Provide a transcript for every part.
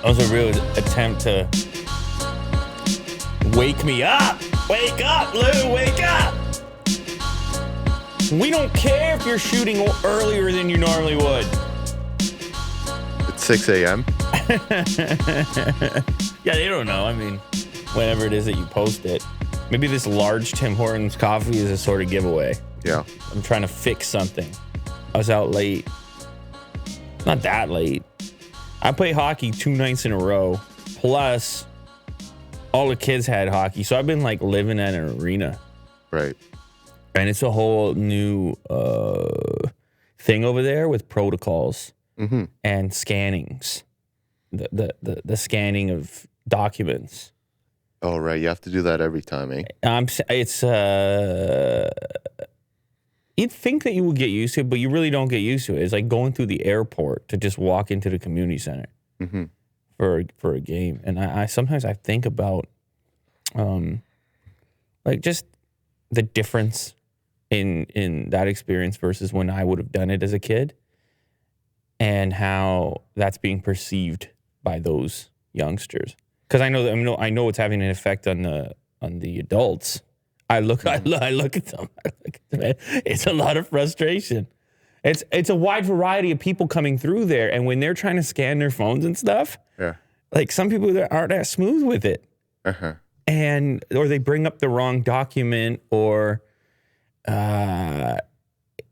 That was a real attempt to wake me up. Wake up, Lou, wake up. We don't care if you're shooting earlier than you normally would. It's 6 a.m. Yeah, they don't know. I mean, whenever it is that you post it. Maybe this large Tim Hortons coffee is a sort of giveaway. Yeah. I'm trying to fix something. I was out late. Not that late. I played hockey 2 nights in a row. Plus, all the kids had hockey. So I've been like living at an arena. Right. And it's a whole new thing over there with protocols and scannings. The scanning of documents. Oh, right. You have to do that every time, eh? You'd think that you would get used to it, but you really don't get used to it. It's like going through the airport to just walk into the community center for a game. And I sometimes I think about like just the difference in that experience versus when I would have done it as a kid, and how that's being perceived by those youngsters. Because I know it's having an effect on the adults. I look at them. It's a lot of frustration. It's a wide variety of people coming through there, and when they're trying to scan their phones and stuff, like some people that aren't as smooth with it, and or they bring up the wrong document, or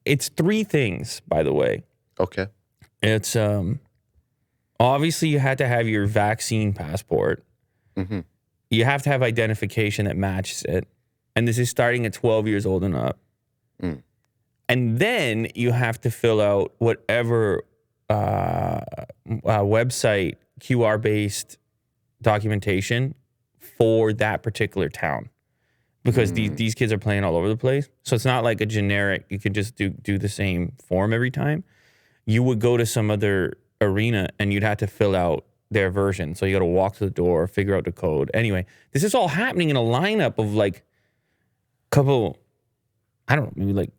it's 3 things, by the way. Okay. It's obviously you had to have your vaccine passport. You have to have identification that matches it. And this is starting at 12 years old and up. And then you have to fill out whatever website QR-based documentation for that particular town. Because these kids are playing all over the place. So it's not like a generic, you could just do the same form every time. You would go to some other arena and you'd have to fill out their version. So you got to walk to the door, figure out the code. Anyway, this is all happening in a lineup of like couple, I don't know, maybe like,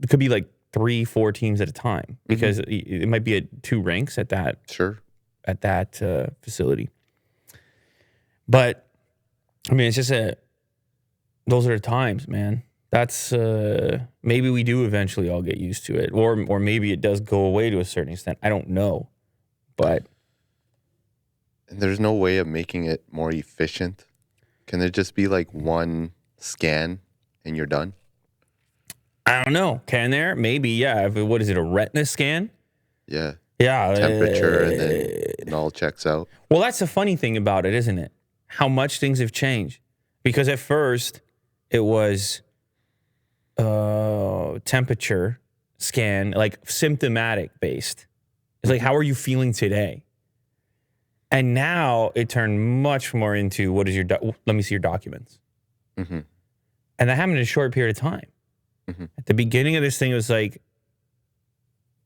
it could be like 3-4 teams at a time, because it might be at 2 rinks at that facility. But I mean, it's just those are the times, man. That's maybe we do eventually all get used to it, or maybe it does go away to a certain extent. I don't know, but there's no way of making it more efficient. Can it just be like one scan and you're done? I don't know. Can there? Maybe, yeah. What is it, a retina scan? Yeah. Yeah. Temperature, and then it all checks out. Well, that's the funny thing about it, isn't it? How much things have changed. Because at first, it was temperature scan, like symptomatic based. It's like, how are you feeling today? And now it turned much more into, what is let me see your documents. And that happened in a short period of time. At the beginning of this thing, it was like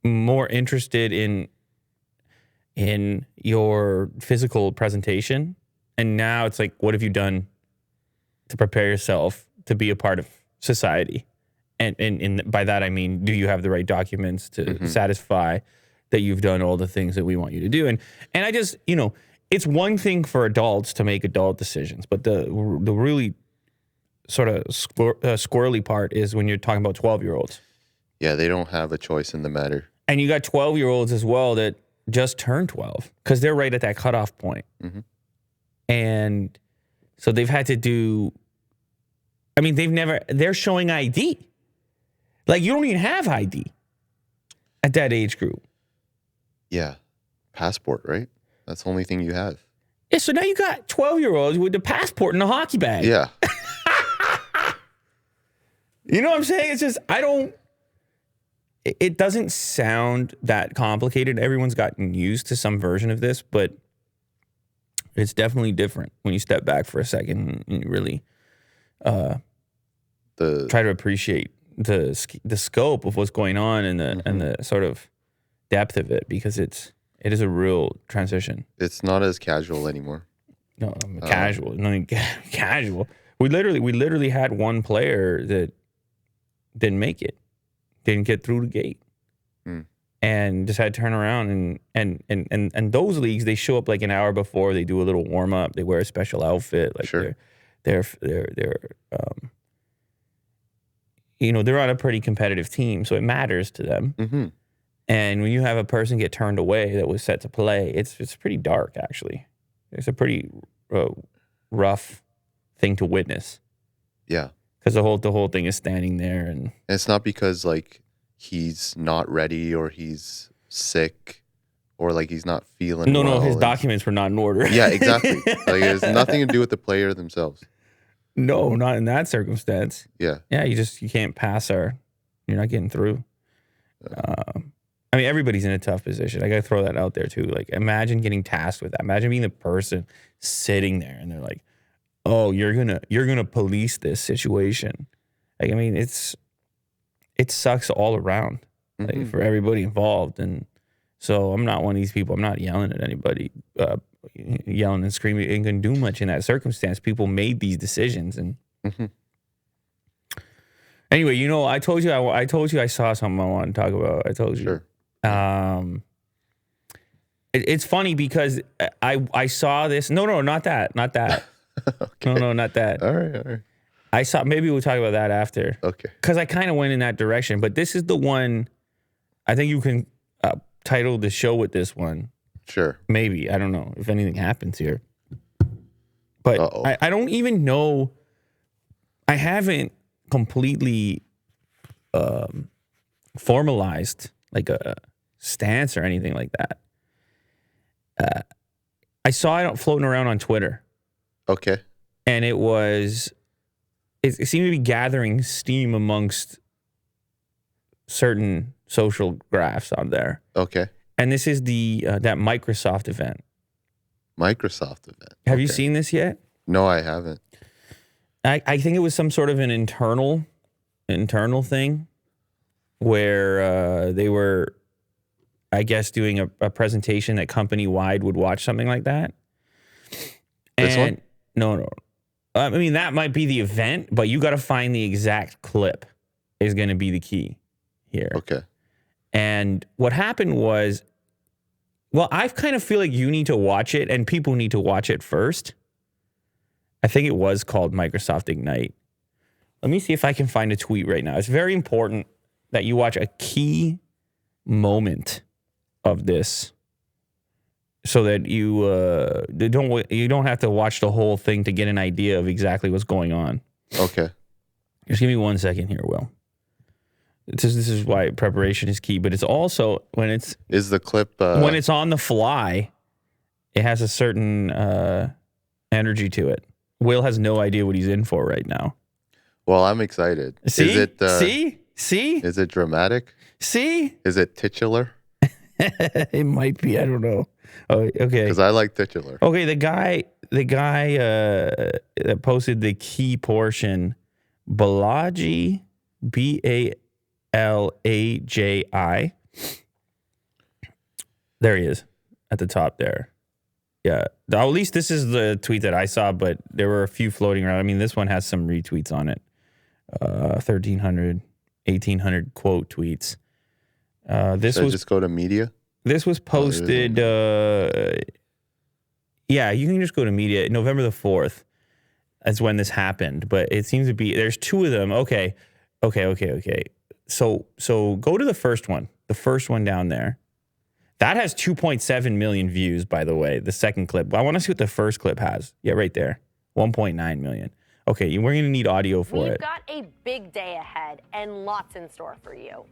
more interested in your physical presentation. And now it's like, what have you done to prepare yourself to be a part of society? And by that, I mean, do you have the right documents to satisfy that you've done all the things that we want you to do? And I just, it's one thing for adults to make adult decisions, but the really sort of squirrely part is when you're talking about 12-year-olds. Yeah, they don't have a choice in the matter. And you got 12-year-olds as well that just turned 12, because they're right at that cutoff point. And so they've had to do, I mean, they're showing ID. Like, you don't even have ID at that age group. Yeah. Passport, right? That's the only thing you have. Yeah, so now you got 12-year-olds with the passport and the hockey bag. Yeah. You know what I'm saying? It's just, it doesn't sound that complicated. Everyone's gotten used to some version of this, but it's definitely different when you step back for a second and you really try to appreciate the scope of what's going on and the sort of depth of it, because it is a real transition. It's not as casual anymore. No, casual. Nothing casual. We literally had one player that didn't make it, didn't get through the gate. and just had to turn around and those leagues, they show up like an hour before. They do a little warm up. They wear a special outfit. Like Sure. they're they're on a pretty competitive team, so it matters to them. Mm-hmm. And when you have a person get turned away that was set to play, it's pretty dark, actually. It's a pretty rough thing to witness. Yeah. Because the whole thing is standing there. And it's not because, like, he's not ready or he's sick or, like, he's not feeling well. No, his documents were not in order. Yeah, exactly. Like, it has nothing to do with the player themselves. No, not in that circumstance. Yeah. Yeah, you can't pass you're not getting through. I mean, everybody's in a tough position. I got to throw that out there too. Like, imagine getting tasked with that. Imagine being the person sitting there and they're like, "Oh, you're gonna police this situation." Like, I mean, it sucks all around, like, for everybody involved. And so I'm not one of these people. I'm not yelling at anybody, yelling and screaming. It ain't gonna do much in that circumstance. People made these decisions, and anyway, I told you I saw something I wanted to talk about. I told you. Sure. It's funny because I saw this. No, not that. Okay. No, not that. All right. I saw. Maybe we'll talk about that after. Okay. Because I kind of went in that direction, but this is the one. I think you can title the show with this one. Sure. Maybe, I don't know if anything happens here, but I don't even know. I haven't completely formalized like a stance or anything like that. I saw it floating around on Twitter. Okay. And it seemed to be gathering steam amongst certain social graphs on there. Okay. And this is that Microsoft event. Microsoft event. Have you seen this yet? No, I haven't. I think it was some sort of an internal thing where they were, I guess, doing a presentation that company-wide would watch something like that. This one? No. I mean, that might be the event, but you got to find the exact clip is going to be the key here. Okay. And what happened was, well, I kind of feel like you need to watch it and people need to watch it first. I think it was called Microsoft Ignite. Let me see if I can find a tweet right now. It's very important that you watch a key moment of this so that you don't have to watch the whole thing to get an idea of exactly what's going on. Okay. Just give me 1 second here, Will. This is why preparation is key, but it's also when it's the clip when it's on the fly, it has a certain energy to it. Will has no idea what he's in for right now. Well, I'm excited. See? Is it See? Is it dramatic? See? Is it titular? It might be. I don't know. Oh, okay. Because I like titular. Okay, the guy that posted the key portion, Balaji, Balaji. There he is at the top there. Yeah. At least this is the tweet that I saw, but there were a few floating around. I mean, this one has some retweets on it. 1,300, 1,800 quote tweets. This was just go to media. This was posted. Yeah, you can just go to media. November the 4th. That's when this happened. But it seems to be there's two of them. Okay. So go to the first one. The first one down there. That has 2.7 million views, by the way. The second clip. I want to see what the first clip has. Yeah, right there. 1.9 million. Okay, we're going to need audio for it. We've got a big day ahead and lots in store for you.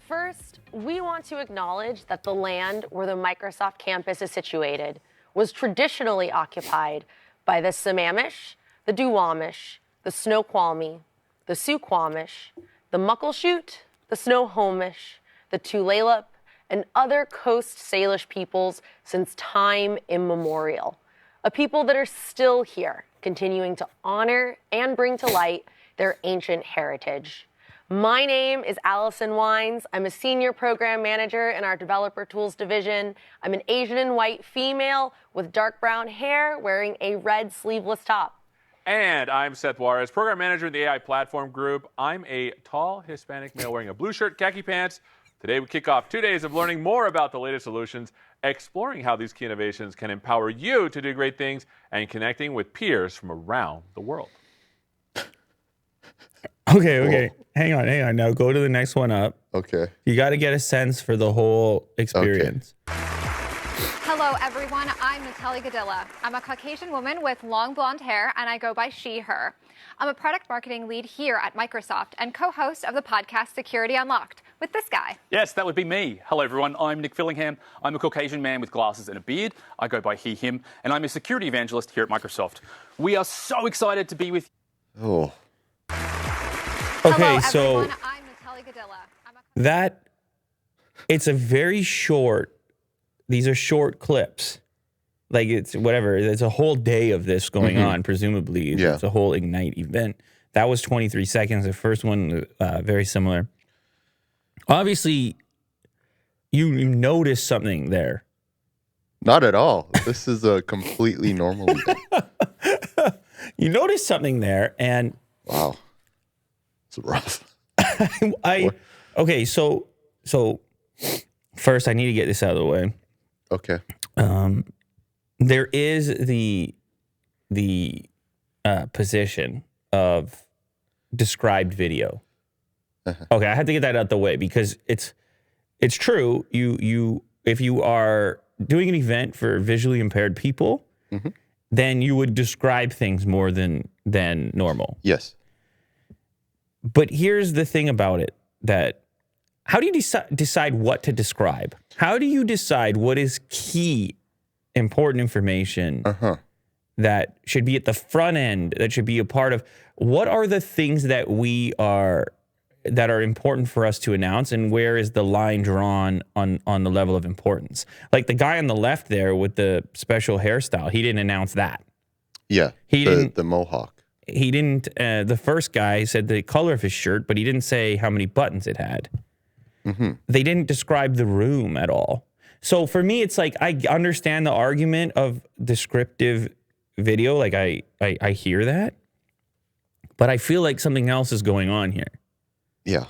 First, we want to acknowledge that the land where the Microsoft campus is situated was traditionally occupied by the Sammamish, the Duwamish, the Snoqualmie, the Suquamish, the Muckleshoot, the Snohomish, the Tulalip, and other Coast Salish peoples since time immemorial. A people that are still here, continuing to honor and bring to light their ancient heritage. My name is Allison Wines. I'm a senior program manager in our developer tools division. I'm an Asian and white female with dark brown hair wearing a red sleeveless top. And I'm Seth Juarez, program manager in the AI platform group. I'm a tall Hispanic male wearing a blue shirt, khaki pants, Today, we kick off 2 days of learning more about the latest solutions, exploring how these key innovations can empower you to do great things, and connecting with peers from around the world. Okay. Hang on. Now go to the next one up. Okay. You got to get a sense for the whole experience. Hello, everyone. I'm Natalie Gadilla. I'm a Caucasian woman with long blonde hair, and I go by she, her. I'm a product marketing lead here at Microsoft and co-host of the podcast Security Unlocked with this guy. Yes, that would be me. Hello, everyone. I'm Nick Fillingham. I'm a Caucasian man with glasses and a beard. I go by he, him, and I'm a security evangelist here at Microsoft. We are so excited to be with you. Oh. Okay, Hello, so everyone. I'm Natalie Gadilla. that it's a very short. These are short clips. Like it's whatever. There's a whole day of this going on, presumably. Yeah. It's a whole Ignite event. That was 23 seconds. The first one, very similar. Obviously, you noticed something there. Not at all. This is a completely normal event. You noticed something there, and Wow. It's rough. okay. So first, I need to get this out of the way. Okay. There is the position of described video. Okay, I had to get that out the way because it's true. You if you are doing an event for visually impaired people, then you would describe things more than normal. Yes. But here's the thing about it: that how do you decide what to describe? How do you decide what is key, important information that should be at the front end, that should be a part of? What are the things that that are important for us to announce, and where is the line drawn on the level of importance? Like the guy on the left there with the special hairstyle, he didn't announce that. Yeah. He didn't. The mohawk. He didn't. The first guy said the color of his shirt, but he didn't say how many buttons it had. They didn't describe the room at all. So for me, it's like I understand the argument of descriptive video. Like I hear that, but I feel like something else is going on here. Yeah.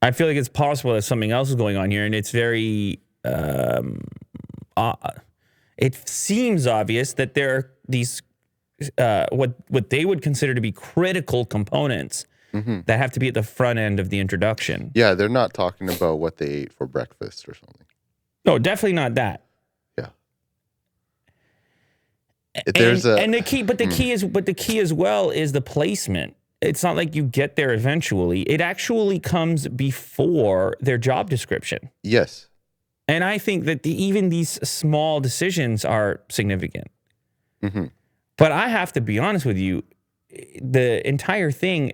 I feel like it's possible that something else is going on here, and it's very. It seems obvious that there are these what they would consider to be critical components that have to be at the front end of the introduction. Yeah, they're not talking about what they ate for breakfast or something. No, definitely not that. Yeah. There's the key as well is the placement. It's not like you get there eventually. It actually comes before their job description. Yes. And I think that even these small decisions are significant. But I have to be honest with you, the entire thing,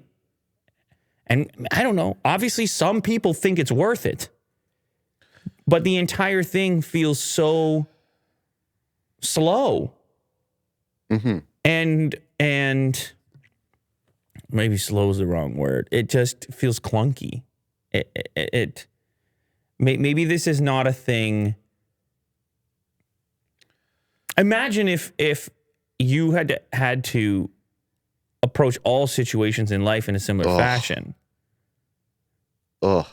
and I don't know, obviously some people think it's worth it, but the entire thing feels so slow. And maybe slow is the wrong word. It just feels clunky. Maybe this is not a thing. Imagine if you had to approach all situations in life in a similar fashion. Ugh.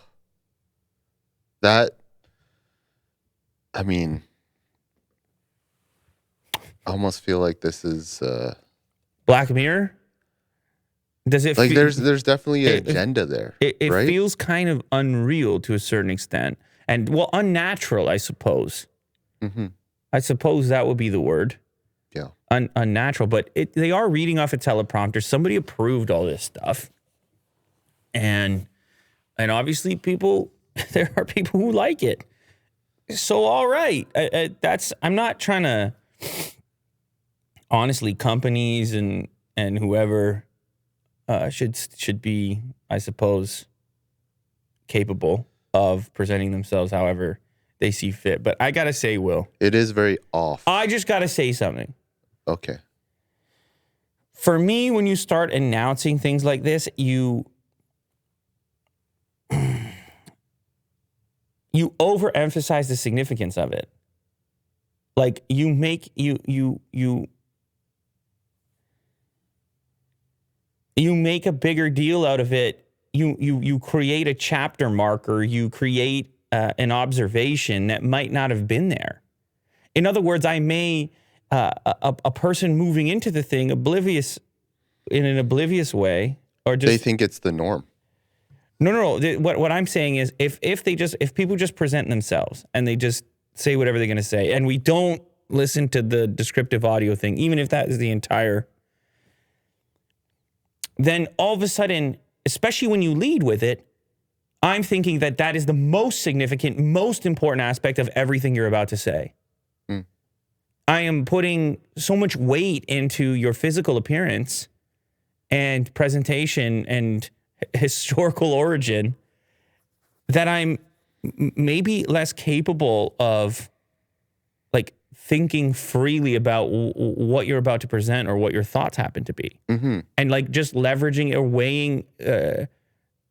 That, I mean, I almost feel like this is Black Mirror? Does it like feel, there's definitely an agenda there. It right? feels kind of unreal to a certain extent, and well, unnatural, I suppose. I suppose that would be the word. Yeah. Unnatural, but they are reading off a teleprompter. Somebody approved all this stuff, and obviously there are people who like it. So all right, I'm not trying to. Honestly, companies and whoever should be, I suppose, capable of presenting themselves however they see fit. But I gotta say, Will, It is very off. I just gotta say something. Okay. For me, when you start announcing things like this, you overemphasize the significance of it. Like you make you make a bigger deal out of it. You create a chapter marker. You create an observation that might not have been there. In other words, I may a person moving into the thing in an oblivious way, or just They think it's the norm. no. What I'm saying is, if people just present themselves and they just say whatever they're going to say, and we don't listen to the descriptive audio thing, even if that is the entire, then all of a sudden, especially when you lead with it, I'm thinking that is the most significant, most important aspect of everything you're about to say. I am putting so much weight into your physical appearance and presentation and historical origin that I'm maybe less capable of like thinking freely about what you're about to present or what your thoughts happen to be. And like just leveraging or weighing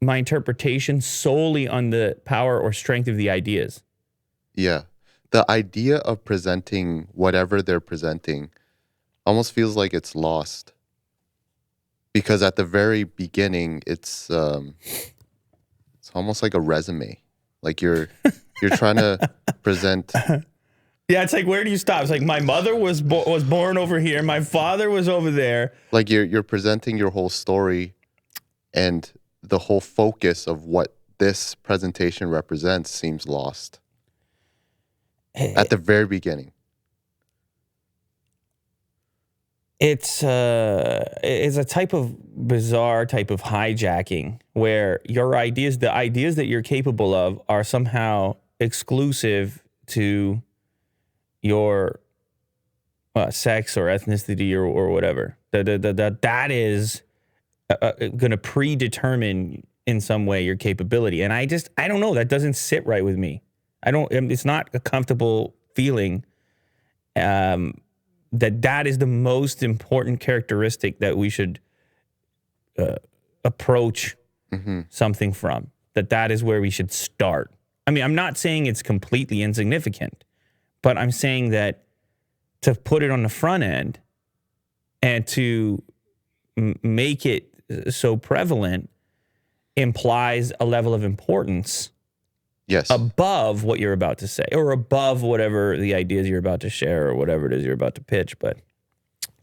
my interpretation solely on the power or strength of the ideas. Yeah. The idea of presenting whatever they're presenting almost feels like it's lost. Because at the very beginning, it's almost like a resume. Like you're trying to present. Yeah, it's like, where do you stop? It's like, my mother was born over here, my father was over there. Like you're presenting your whole story, and the whole focus of what this presentation represents seems lost at the very beginning. It's a type of bizarre type of hijacking where your ideas, the ideas that you're capable of, are somehow exclusive to your sex or ethnicity or whatever. That is going to predetermine in some way your capability. And I don't know. That doesn't sit right with me. It's not a comfortable feeling. That is the most important characteristic that we should approach something from. That is where we should start. I mean, I'm not saying it's completely insignificant, but I'm saying that to put it on the front end and to make it so prevalent implies a level of importance. Yes. Above what you're about to say, or above whatever the ideas you're about to share, or whatever it is you're about to pitch. But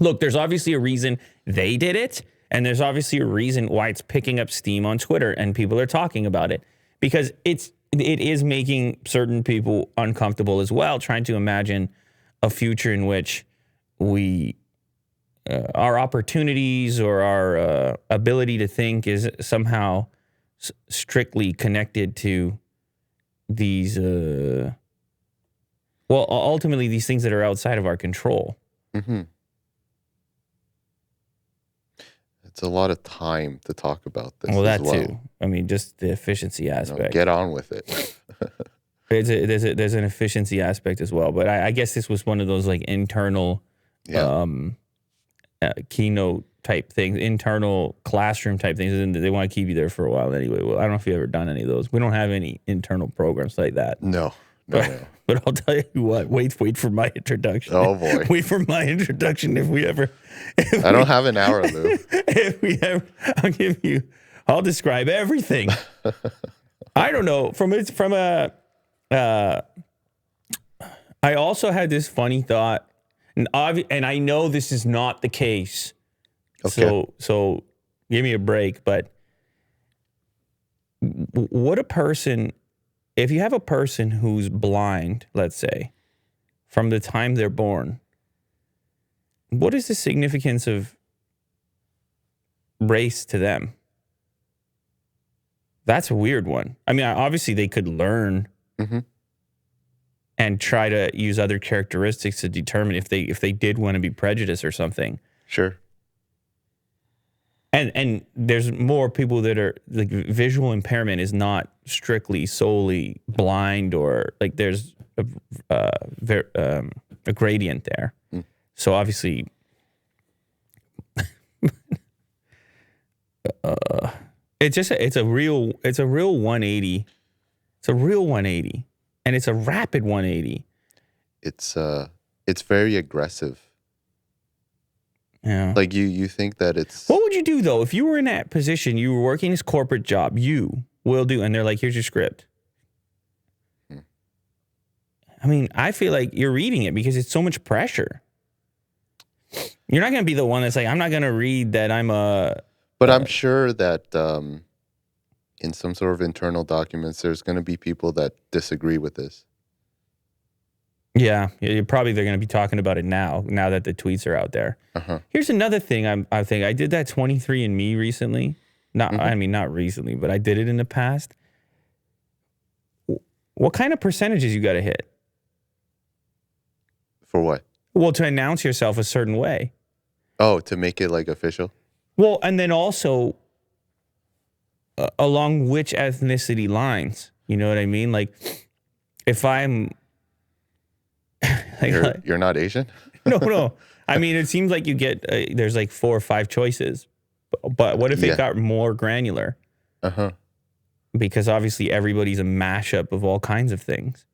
look, there's obviously a reason they did it, and there's obviously a reason why it's picking up steam on Twitter and people are talking about it, because it is making certain people uncomfortable as well, trying to imagine a future in which our opportunities or our ability to think is somehow strictly connected to these, ultimately these things that are outside of our control. It's a lot of time to talk about this. Well, as that too. I mean, just the efficiency aspect. Get on with it. There's an efficiency aspect as well. But I guess this was one of those like internal keynote type things, internal classroom type things, and they want to keep you there for a while anyway. Well, I don't know if you've ever done any of those. We don't have any internal programs like that. No. But I'll tell you what, wait for my introduction. Oh, boy. Wait for my introduction I don't have an hour, Lou. I'll describe everything. I don't know. I also had this funny thought, and I know this is not the case. Okay. So give me a break, but if you have a person who's blind, let's say, from the time they're born, what is the significance of race to them? That's a weird one. I mean, obviously they could learn and try to use other characteristics to determine if they did want to be prejudiced or something. Sure. And there's more people that are like, visual impairment is not strictly solely blind, or like there's a gradient there. So obviously, it's a real 180. It's a real 180, and it's a rapid 180. It's very aggressive. Yeah. Like you think that it's... What would you do, though, if you were in that position, you were working this corporate job, you will do, and they're like, here's your script. I mean, I feel like you're reading it because it's so much pressure. You're not going to be the one that's like, I'm not going to read that I'm a... But I'm sure that in some sort of internal documents, there's going to be people that disagree with this. Yeah, they're going to be talking about it now that the tweets are out there. Uh-huh. Here's another thing I think. I did that 23andMe recently. I mean, not recently, but I did it in the past. What kind of percentages you got to hit? For what? Well, to announce yourself a certain way. Oh, to make it like official? Well, and then also along which ethnicity lines. You know what I mean? Like, if I'm... You're not Asian? No. I mean, it seems like you get, there's like 4 or 5 choices. But what if it got more granular? Uh-huh. Because obviously everybody's a mashup of all kinds of things.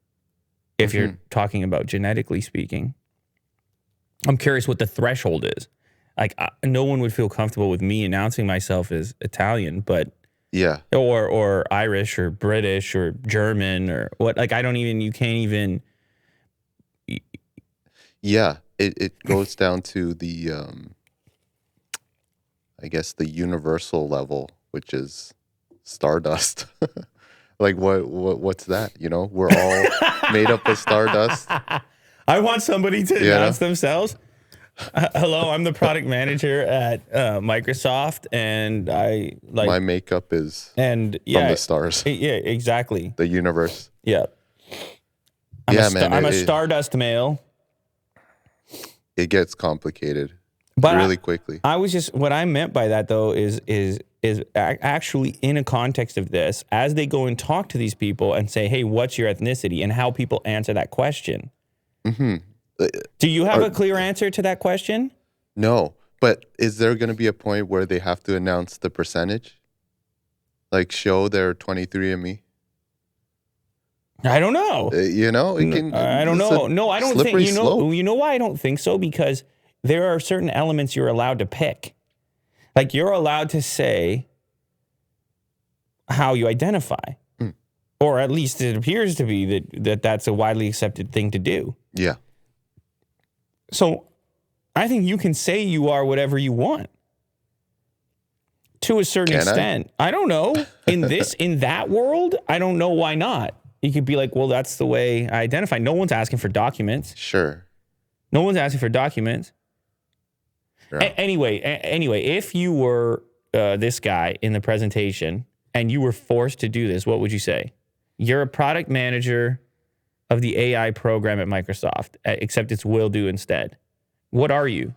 If you're talking about genetically speaking. I'm curious what the threshold is. Like, no one would feel comfortable with me announcing myself as Italian, but... Yeah. Or Irish or British or German or what. Like, you can't even... Yeah, it goes down to the, I guess, the universal level, which is stardust. Like, what's that? You know, we're all made up of stardust. I want somebody to announce themselves. Hello, I'm the product manager at Microsoft, and my makeup is from the stars. Yeah, exactly. The universe. Yeah. I'm a stardust male. It gets complicated But really quickly. What I meant by that though is actually in a context of this, as they go and talk to these people and say, hey, what's your ethnicity, and how people answer that question. Mm-hmm. Do you have a clear answer to that question? No, but is there going to be a point where they have to announce the percentage? Like show their 23andMe? I don't know. You know, it can. I don't know. No, I don't think. You know why I don't think so? Because there are certain elements you're allowed to pick. Like, you're allowed to say how you identify, or at least it appears to be that's a widely accepted thing to do. Yeah. So, I think you can say you are whatever you want. To a certain extent. I don't know. In that world, I don't know why not. You could be like, well, that's the way I identify. No one's asking for documents. Sure. No one's asking for documents. Yeah. Anyway, if you were this guy in the presentation and you were forced to do this, what would you say? You're a product manager of the AI program at Microsoft, except it's Will Do instead. What are you?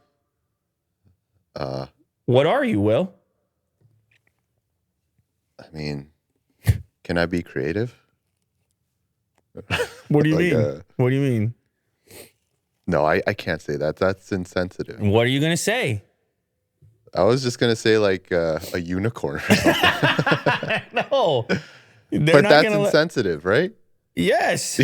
What are you, Will? I mean, can I be creative? What do you mean? What do you mean? No, I can't say that. That's insensitive. What are you going to say? I was just going to say like a unicorn. No. But that's insensitive, right? Yes.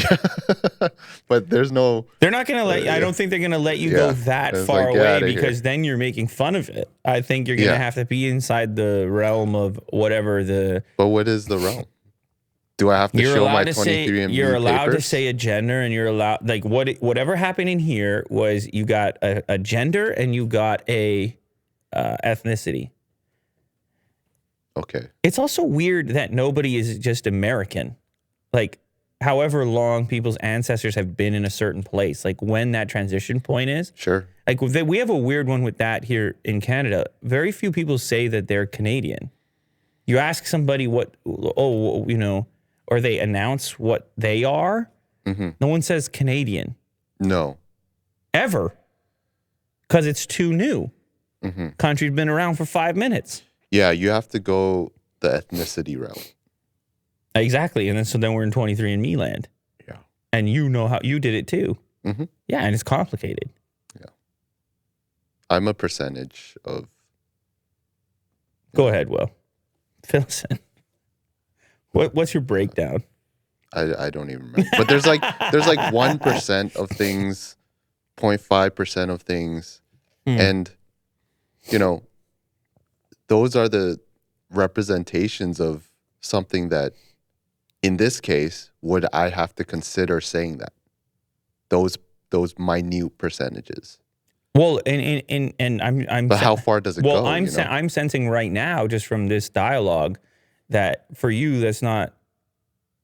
But there's no... They're not going to let you... I don't think they're going to let you go that far away, because then you're making fun of it. I think you're going to have to be inside the realm of whatever the... But what is the realm? Do I have to show my 23andMe You're allowed papers? to say a gender, and you're allowed... Like, whatever happened in here was you got a gender and you got a ethnicity. Okay. It's also weird that nobody is just American. Like, however long people's ancestors have been in a certain place, like when that transition point is. Sure. Like, we have a weird one with that here in Canada. Very few people say that they're Canadian. You ask somebody or they announce what they are. Mm-hmm. No one says Canadian. No. Ever. Because it's too new. Mm-hmm. Country's been around for 5 minutes. Yeah, you have to go the ethnicity route. Exactly. And then we're in 23andMe land. Yeah. And you know how you did it too. Mm-hmm. Yeah, and it's complicated. Yeah. I'm a percentage of... Go ahead, Will. Fill us in. What's your breakdown? I don't even remember. But there's like 1% of things, 0.5% of things. And, those are the representations of something that, in this case, would I have to consider saying that? those minute percentages. Well, and I'm But how far does it well, go? I'm sensing right now, just from this dialogue, that for you, that's not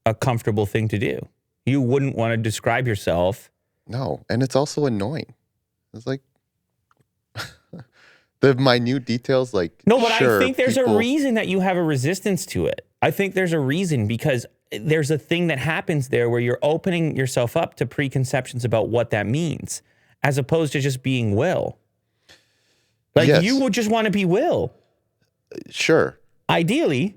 a comfortable thing to do. You wouldn't want to describe yourself. No, and it's also annoying. It's like the minute details, like No, but sure, I think there's a people- reason that you have a resistance to it. I think there's a reason, because there's a thing that happens there where you're opening yourself up to preconceptions about what that means, as opposed to just being Will. Like, Yes. you would just want to be Will, Sure. ideally.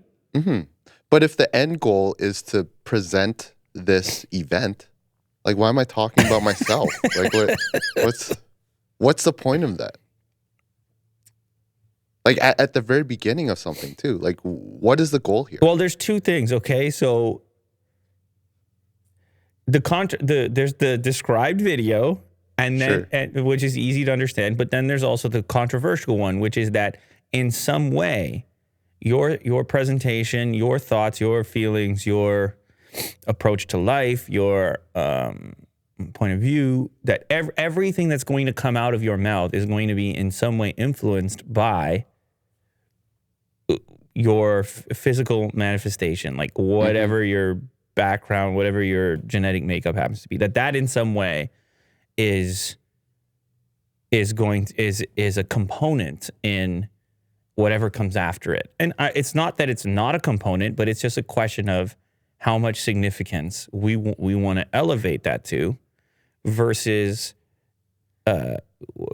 But if the end goal is to present this event, like, why am I talking about myself? Like, what's the point of that? Like, at the very beginning of something too. Like, what is the goal here? Well, there's two things, okay? So there's the described video, and then Sure. and, which is easy to understand, but then there's also the controversial one, which is that in some way your presentation, your thoughts, your feelings, your approach to life, your point of view, that everything that's going to come out of your mouth is going to be in some way influenced by your physical manifestation, like whatever your background, whatever your genetic makeup happens to be, that in some way is a component in whatever comes after it. And it's not that it's not a component, but it's just a question of how much significance we want to elevate that to, versus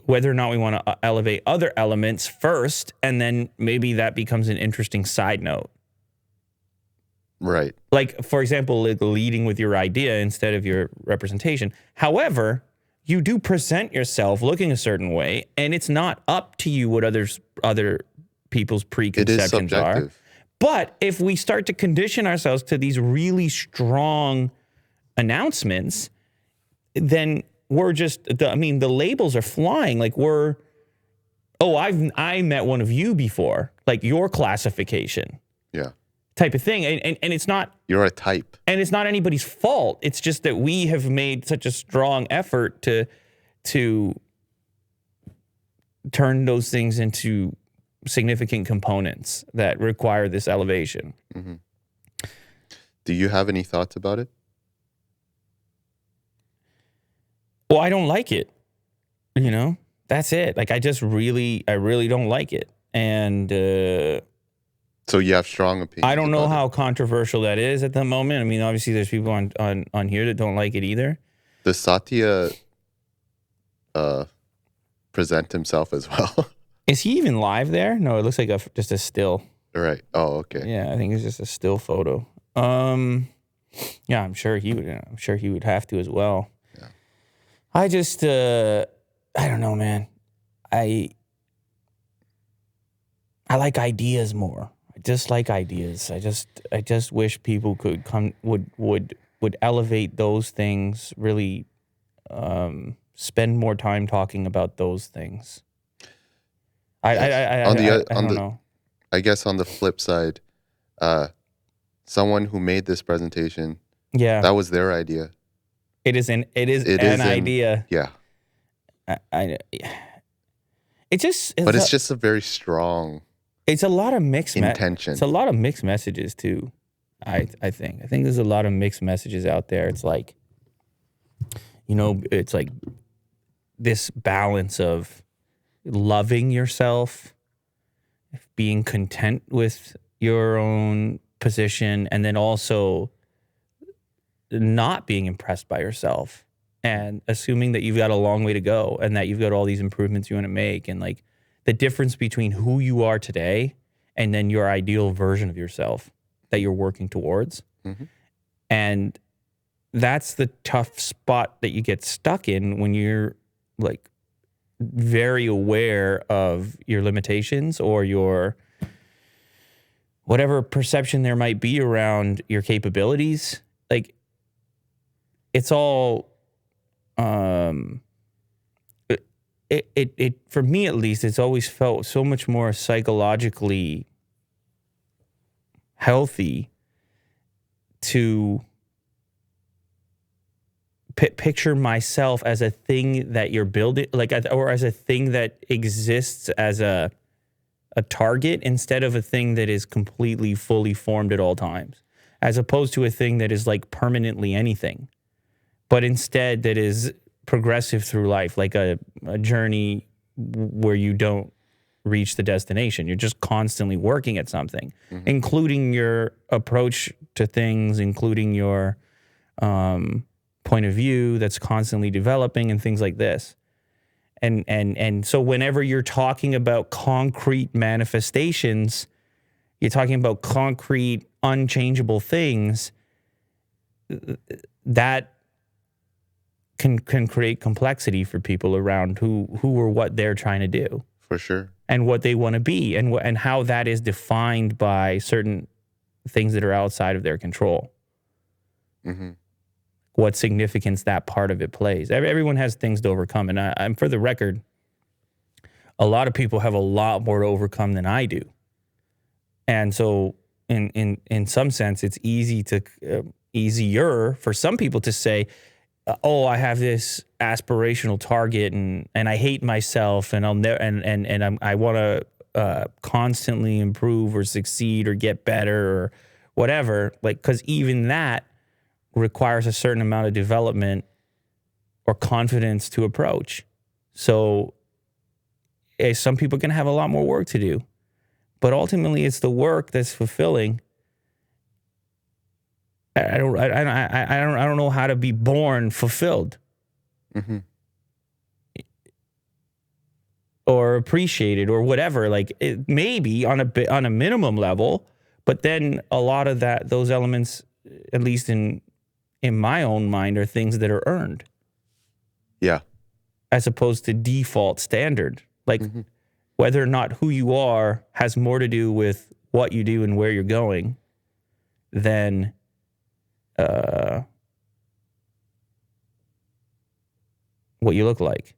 whether or not we want to elevate other elements first, and then maybe that becomes an interesting side note. Right. Like, for example, leading with your idea instead of your representation. However, you do present yourself looking a certain way, and it's not up to you what other people's It is preconceptions are. subjective. But if we start to condition ourselves to these really strong announcements, then we're just, the labels are flying. Like, I met one of you before, like your classification Yeah. type of thing. And it's not, You're a type. and it's not anybody's fault. It's just that we have made such a strong effort to turn those things into significant components that require this elevation. Do you have any thoughts about it? Well, I don't like it. That's it. Like, I really don't like it. And So you have strong opinions. I don't know about how controversial that is at the moment. I mean, obviously there's people on here that don't like it either. it. Does Satya present himself as well? Is he even live there? No, it looks like just a still. Right. Oh, okay. Yeah, I think it's just a still photo. Yeah, I'm sure he would have to as well. Yeah. I just I don't know, man. I like ideas more. I just like ideas. I just wish people could would elevate those things, really spend more time talking about those things. I don't know. I guess on the flip side, someone who made this presentation, Yeah, that was their idea. it is an an- idea. Yeah. It's just a very strong it's a lot of mixed intention. It's a lot of mixed messages too. I think there's a lot of mixed messages out there. It's like, it's like this balance of loving yourself, being content with your own position, and then also not being impressed by yourself and assuming that you've got a long way to go and that you've got all these improvements you want to make, and like the difference between who you are today and then your ideal version of yourself that you're working towards. Mhm. And that's the tough spot that you get stuck in when you're like very aware of your limitations or your whatever perception there might be around your capabilities. Like, it's all it for me at least, it's always felt so much more psychologically healthy to picture myself as a thing that you're building, or as a thing that exists as a target instead of a thing that is completely fully formed at all times, as opposed to a thing that is like permanently anything, but instead that is progressive through life, like a journey where you don't reach the destination. You're just constantly working at something, including your approach to things, including your point of view that's constantly developing and things like this. And so whenever you're talking about concrete manifestations, you're talking about concrete, unchangeable things that can create complexity for people around who or what they're trying to do. For sure. And what they want to be, and how that is defined by certain things that are outside of their control. What significance that part of it plays. Everyone has things to overcome, and I'm for the record, a lot of people have a lot more to overcome than I do, and so in some sense, it's easier for some people to say, "Oh, I have this aspirational target, and I hate myself, and I'll never, and I want to constantly improve or succeed or get better or whatever." Like, because even that requires a certain amount of development or confidence to approach. So some people can have a lot more work to do, but ultimately it's the work that's fulfilling. I don't know how to be born fulfilled or appreciated or whatever. Like, it maybe on a minimum level, but then a lot of those elements, at least in my own mind, are things that are earned. Yeah. As opposed to default standard. Like, whether or not who you are has more to do with what you do and where you're going than what you look like.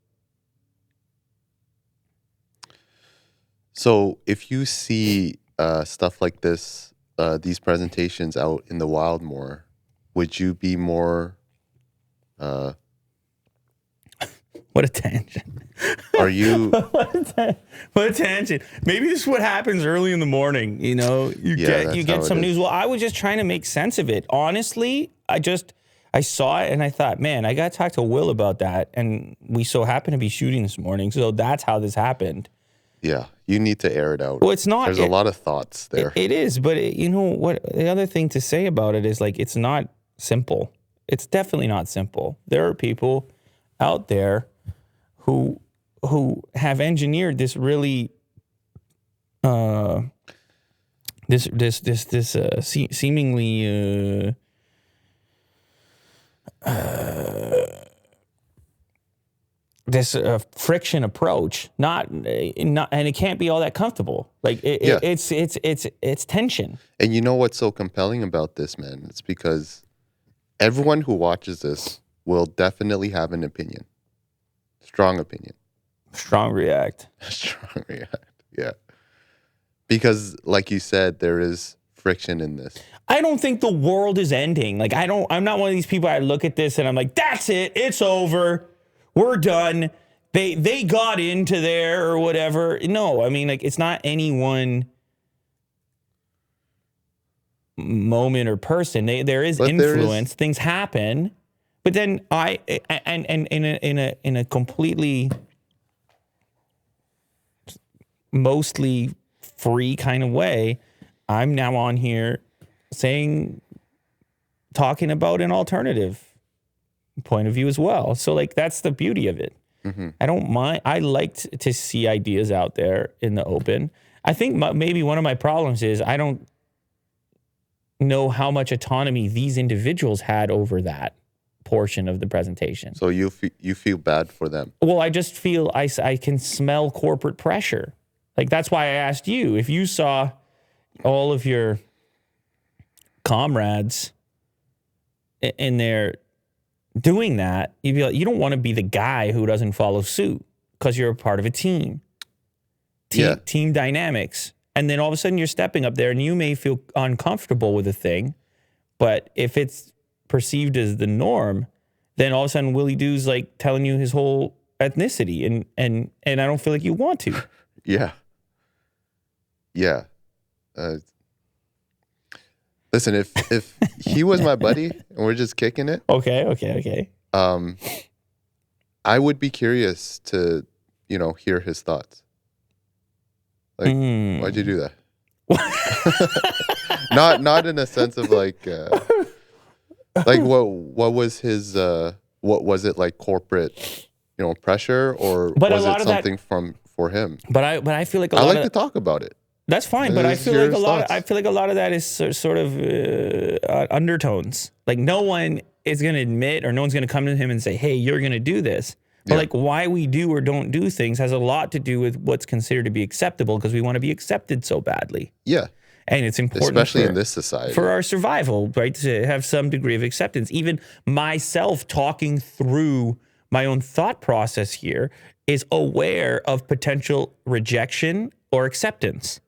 So if you see stuff like this, these presentations out in the wild more, would you be more... What a tangent. Are you... What a tangent. Maybe this is what happens early in the morning. You know, you get some news. Well, I was just trying to make sense of it. Honestly, I saw it and I thought, man, I got to talk to Will about that. And we so happen to be shooting this morning. So that's how this happened. Yeah, you need to air it out. Well, it's not. There's a lot of thoughts there. It is, but you know what? The other thing to say about it is, like, it's not simple. It's definitely not simple. There are people out there who have engineered this really seemingly this friction approach, not, and it can't be all that comfortable. Like, it's tension. And you know what's so compelling about this, man? It's because everyone who watches this will definitely have an opinion. Strong opinion. Strong react. Strong react, yeah. Because, like you said, there is friction in this. I don't think the world is ending. Like, I'm not one of these people. I look at this and I'm like, that's it. It's over. We're done. They got into there or whatever. No, I mean, like, it's not any one moment or person. There is influence. Things happen, but then in a completely mostly free kind of way, I'm now on here talking about an alternative point of view as well. So, like, that's the beauty of it. I don't mind. I like to see ideas out there in the open. I think maybe one of my problems is I don't know how much autonomy these individuals had over that portion of the presentation. So you feel bad for them? Well, I just feel I can smell corporate pressure. Like, that's why I asked you if you saw all of your comrades in there doing that, you'd be like, you don't want to be the guy who doesn't follow suit because you're a part of a team. Team dynamics. And then all of a sudden you're stepping up there and you may feel uncomfortable with a thing, but if it's perceived as the norm, then all of a sudden Willie Doo's like telling you his whole ethnicity, and I don't feel like you want to. Yeah. Listen, if he was my buddy and we're just kicking it, Okay. I would be curious to, hear his thoughts. Like, why'd you do that? Not in a sense of like what was his what was it, like corporate pressure, or But a was lot it of that- something for him? But I feel like I like to talk about it. that's fine. But I It's feel your like thoughts. I feel like a lot of that is sort of undertones. Like no one is going to admit, or no one's going to come to him and say, "Hey, you're going to do this." But Yeah. like why we do or don't do things has a lot to do with what's considered to be acceptable, because we want to be accepted so badly, Yeah, and it's important, especially for, in this society. for our survival, right? To have some degree of acceptance. Even myself talking through my own thought process here is aware of potential rejection or acceptance.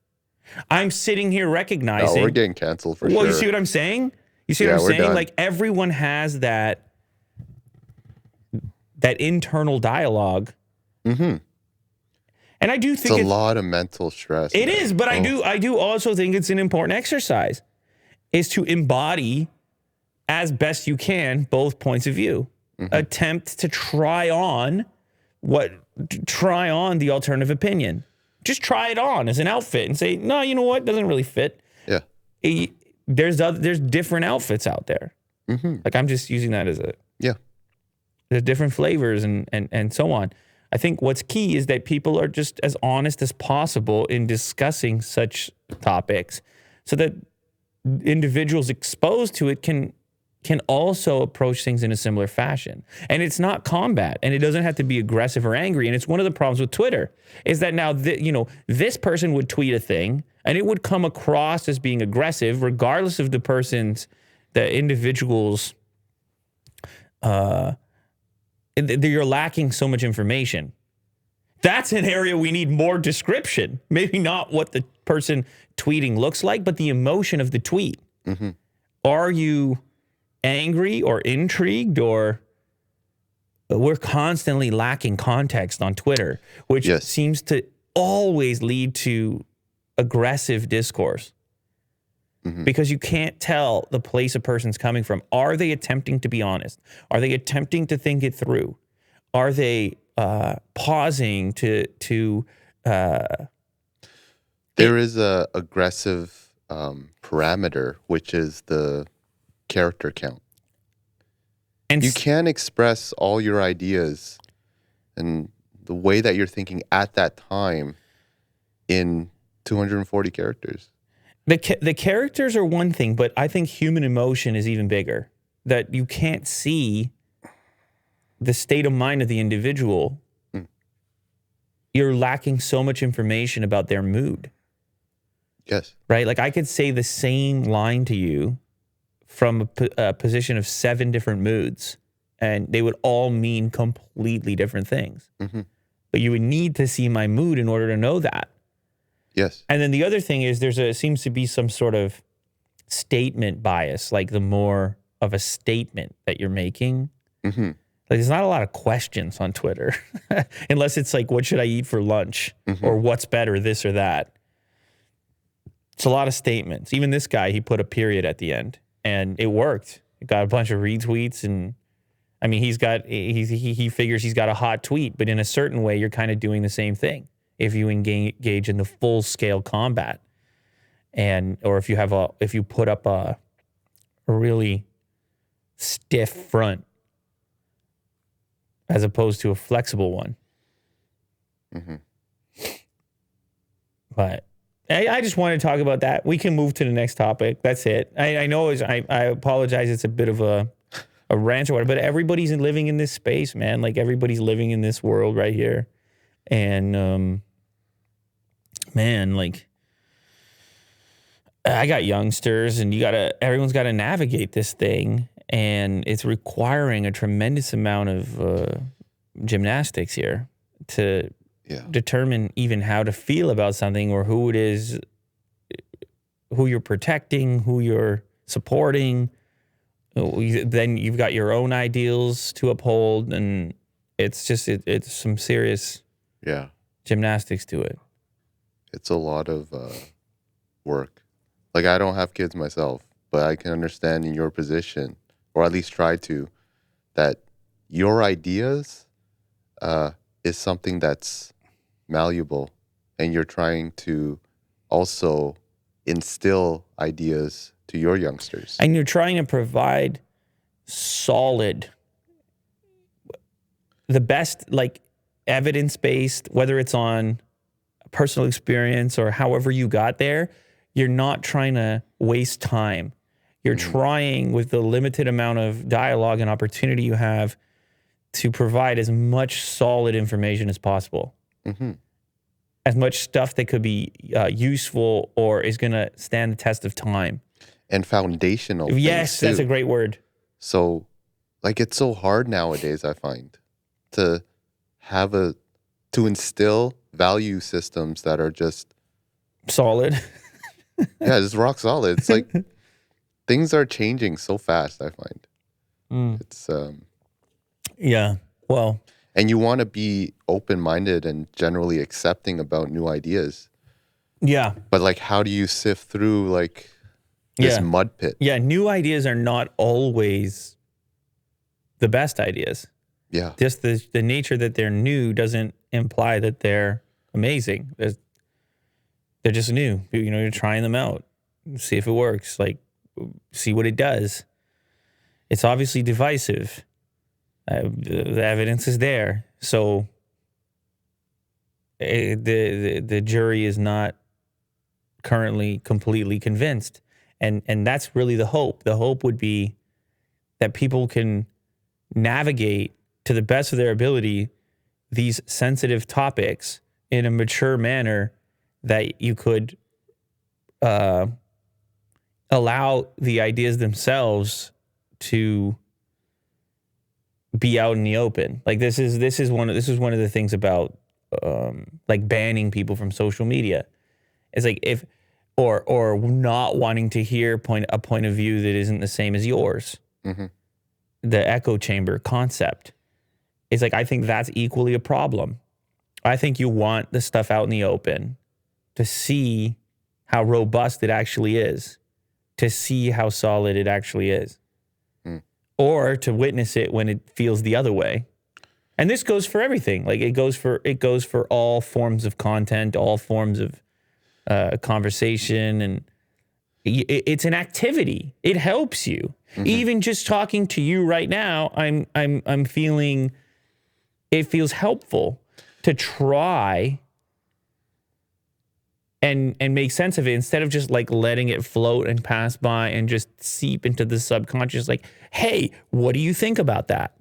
I'm sitting here Oh, recognizing. we're getting canceled for well, sure. you see what I'm saying? You see Yeah, what I'm we're saying? done. Like everyone has that internal dialogue. Mm-hmm. And I do It's think a lot of mental stress. it man. is, but Oh, I do also think it's an important exercise, is to embody as best you can both points of view. Mm-hmm. Attempt to try on the alternative opinion. Just try it on as an outfit and say, no, you know what, doesn't really fit. Yeah. There's different outfits out there. Mm-hmm. Like I'm just using that as there's different flavors and so on. I think what's key is that people are just as honest as possible in discussing such topics, so that individuals exposed to it can also approach things in a similar fashion. And it's not combat, and it doesn't have to be aggressive or angry. And it's one of the problems with Twitter is that now this person would tweet a thing and it would come across as being aggressive, regardless of the individual's you're lacking so much information. That's an area we need more description. Maybe not what the person tweeting looks like, but the emotion of the tweet. Mm-hmm. Are you angry or intrigued, or we're constantly lacking context on Twitter, which Yes. seems to always lead to aggressive discourse. Mm-hmm. Because you can't tell the place a person's coming from. Are they attempting to be honest? Are they attempting to think it through? Are they pausing to There is a aggressive parameter, which is the character count. and You can't express all your ideas and the way that you're thinking at that time in 240 characters. the characters are one thing, but I think human emotion is even bigger. That you can't see the state of mind of the individual. You're lacking so much information about their mood, Yes. right? Like I could say the same line to you from a position of 7 different moods, and they would all mean completely different things. Mm-hmm. But you would need to see my mood in order to know that. Yes. And then the other thing is seems to be some sort of statement bias, like the more of a statement that you're making. Mm-hmm. Like there's not a lot of questions on Twitter, unless it's like, what should I eat for lunch? Mm-hmm. Or what's better, this or that. It's a lot of statements. Even this guy, he put a period at the end and it worked. It got a bunch of retweets, and I mean, he figures he's got a hot tweet, but in a certain way, you're kind of doing the same thing if you engage in the full scale combat, or if you put up a really stiff front as opposed to a flexible one. Mm-hmm. But I just want to talk about that. We can move to the next topic. That's it. I know I apologize. It's a bit of a rant or whatever, but everybody's living in this space, man. Like everybody's living in this world right here. And, man, like I got youngsters, and everyone's got to navigate this thing, and it's requiring a tremendous amount of gymnastics here to determine even how to feel about something, or who it is, who you're protecting, who you're supporting, Then you've got your own ideals to uphold, and it's just it's some serious Yeah. gymnastics to it. It's a lot of work. Like, I don't have kids myself, but I can understand in your position, or at least try to, that your ideas is something that's malleable, and you're trying to also instill ideas to your youngsters. And you're trying to provide solid, the best, like, evidence-based, whether it's on personal experience or however you got there. You're not trying to waste time. You're trying, with the limited amount of dialogue and opportunity you have, to provide as much solid information as possible. As much stuff that could be useful or is going to stand the test of time. And foundational Yes, things that's too. a great word. So, like, it's so hard nowadays, I find, to instill value systems that are just, Solid. yeah, just rock solid. It's like things are changing so fast, I find. It's, Yeah. Well, and you want to be open-minded and generally accepting about new ideas. yeah. But, like, how do you sift through, like, this Yeah. mud pit? Yeah. New ideas are not always the best ideas. Yeah. Just the nature that they're new doesn't imply that they're amazing. They're just new. You know, you're trying them out, see if it works, like, see what it does. It's obviously divisive. The evidence is there. So the jury is not currently completely convinced. And that's really the hope. The hope would be that people can navigate to the best of their ability these sensitive topics in a mature manner that you could allow the ideas themselves to be out in the open. Like, this is one of the things about like banning people from social media. It's like, if or not wanting to hear a point of view that isn't the same as yours. The echo chamber concept. It's like, I think that's equally a problem. I think you want the stuff out in the open to see how robust it actually is, to see how solid it actually is, or to witness it when it feels the other way. And this goes for everything. Like, it goes for all forms of content, all forms of conversation, and it's an activity. It helps you. Even just talking to you right now, I'm feeling it feels helpful to try and make sense of it, instead of just like letting it float and pass by and just seep into the subconscious. Like, hey, what do you think about that?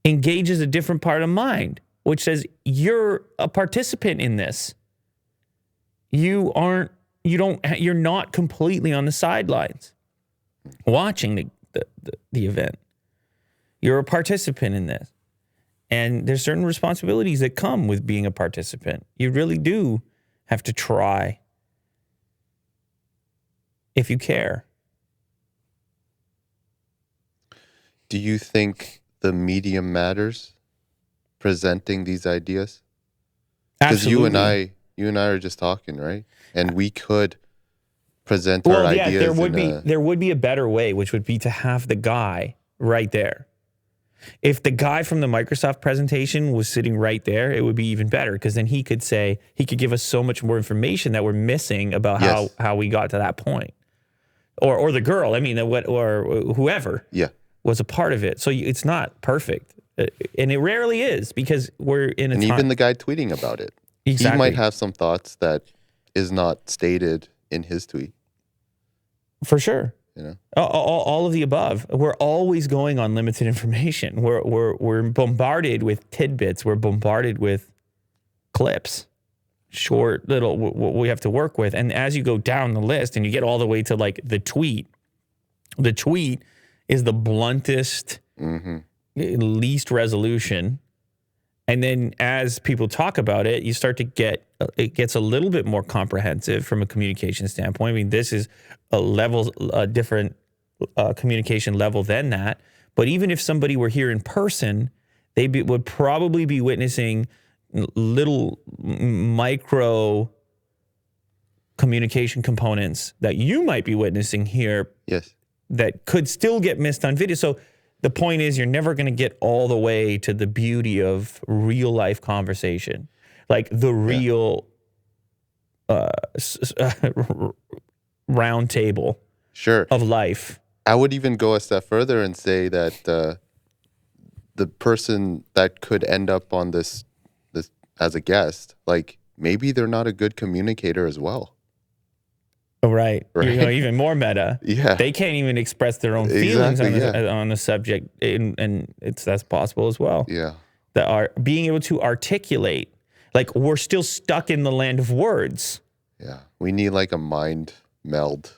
Engages a different part of mind, which says you're a participant in this. You're not completely on the sidelines watching the event. You're a participant in this. And there's certain responsibilities that come with being a participant. You really do have to try if you care. Do you think the medium matters presenting these ideas? Because you and I are just talking, right? And we could present our ideas. There would be a better way, which would be to have the guy right there. If the guy from the Microsoft presentation was sitting right there, it would be even better, because then he could give us so much more information that we're missing about how we got to that point. Or the girl, or whoever was a part of it. So it's not perfect. And it rarely is, because we're in a time. And even the guy tweeting about it. Exactly. He might have some thoughts that is not stated in his tweet. For sure. You know, all of the above. We're always going on limited information. We're bombarded with tidbits. We're bombarded with clips, short little what we have to work with. And as you go down the list and you get all the way to like the tweet is the bluntest, least resolution, And then as people talk about it, you start to get, it gets a little bit more comprehensive from a communication standpoint. I mean, this is a different communication level than that. But even if somebody were here in person, they would probably be witnessing little micro communication components that you might be witnessing here. Yes. That could still get missed on video. So the point is, you're never going to get all the way to the beauty of real life conversation, like the real round table Sure. of life. I would even go a step further and say that the person that could end up on this as a guest, like maybe they're not a good communicator as well. Oh, right. Right. You know, even more meta. Yeah. They can't even express their own feelings Exactly, on the subject, and that's possible as well. Yeah. That are being able to articulate, like we're still stuck in the land of words. Yeah. We need like a mind meld.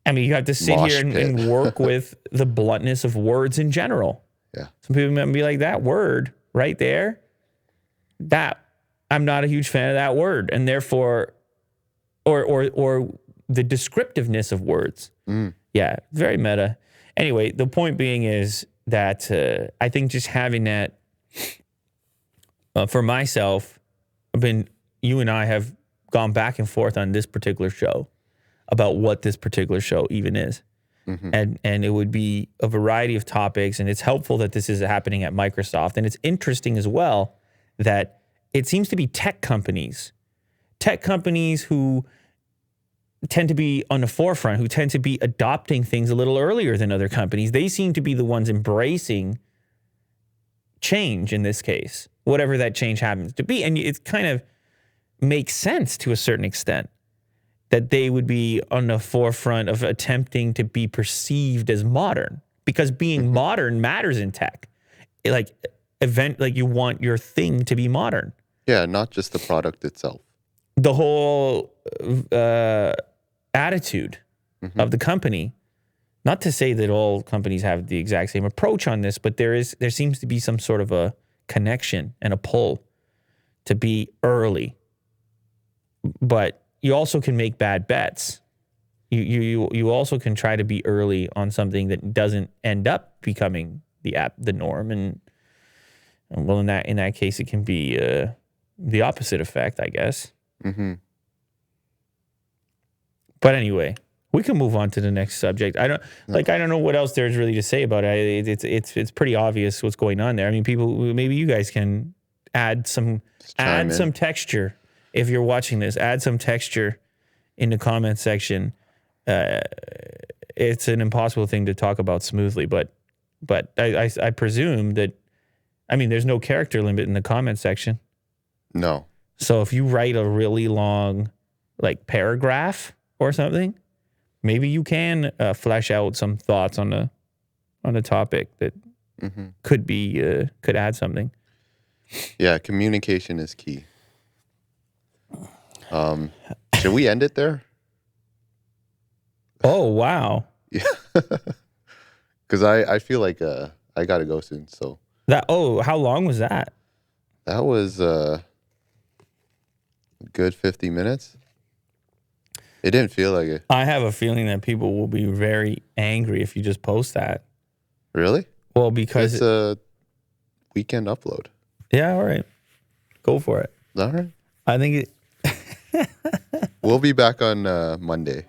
I mean, you have to sit Mosh here pit. and work with the bluntness of words in general. Yeah. Some people might be like, that word right there, that I'm not a huge fan of that word, and therefore, or the descriptiveness of words. Yeah, very meta. Anyway, the point being is that I think just having that for myself, you and I have gone back and forth on this particular show about what this particular show even is. And it would be a variety of topics, and it's helpful that this is happening at Microsoft. And it's interesting as well that it seems to be tech companies who tend to be on the forefront, who tend to be adopting things a little earlier than other companies. They seem to be the ones embracing change in this case, whatever that change happens to be. And it kind of makes sense to a certain extent that they would be on the forefront of attempting to be perceived as modern, because being modern matters in tech. Like you want your thing to be modern. Yeah. Not just the product itself. The whole attitude of the company. Not to say that all companies have the exact same approach on this, but there seems to be some sort of a connection and a pull to be early. But you also can make bad bets. You also can try to be early on something that doesn't end up becoming the norm, and well, in that case, it can be the opposite effect, I guess. But anyway, we can move on to the next subject. I don't know what else there's really to say about it. It's pretty obvious what's going on there. I mean, maybe you guys can add some texture. If you're watching this, add some texture in the comment section. It's an impossible thing to talk about smoothly, but I presume that, I mean, there's no character limit in the comment section. No. So if you write a really long, like, paragraph or something, maybe you can flesh out some thoughts on the topic that could add something. Yeah, communication is key. Should we end it there? Oh, wow. Yeah. Because I feel like I got to go soon. So how long was that? that was a good 50 minutes. It didn't feel like it. I have a feeling that people will be very angry if you just post that. Really? Well, because It's a weekend upload. yeah, all right, go for it. All right. I think it. We'll be back on Monday.